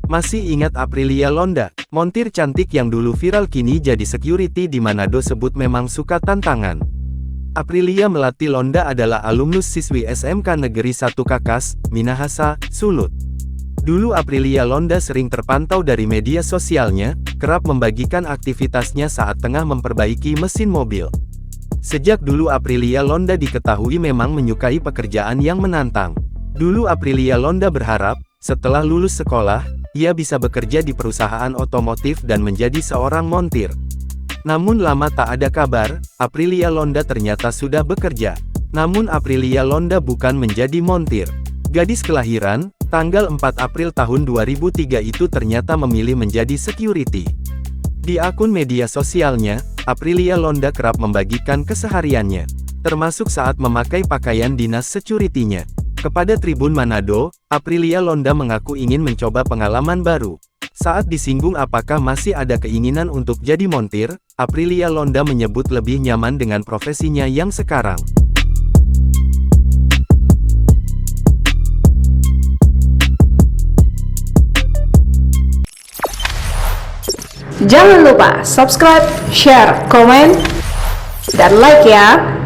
Masih ingat Aprilia Londa, montir cantik yang dulu viral kini jadi security di Manado sebut memang suka tantangan. Aprilia Melati Londa adalah alumnus siswi SMK Negeri 1 Kakas, Minahasa, Sulut. Dulu Aprilia Londa sering terpantau dari media sosialnya, kerap membagikan aktivitasnya saat tengah memperbaiki mesin mobil. Sejak dulu Aprilia Londa diketahui memang menyukai pekerjaan yang menantang. Dulu Aprilia Londa berharap, setelah lulus sekolah, ia bisa bekerja di perusahaan otomotif dan menjadi seorang montir. Namun lama tak ada kabar, Aprilia Londa ternyata sudah bekerja. Namun Aprilia Londa bukan menjadi montir. Gadis kelahiran, tanggal 4 April tahun 2003 itu ternyata memilih menjadi security. Di akun media sosialnya, Aprilia Londa kerap membagikan kesehariannya, termasuk saat memakai pakaian dinas security-nya. Kepada Tribun Manado, Aprilia Londa mengaku ingin mencoba pengalaman baru. Saat disinggung apakah masih ada keinginan untuk jadi montir, Aprilia Londa menyebut lebih nyaman dengan profesinya yang sekarang. Jangan lupa subscribe, share, komen, dan like ya!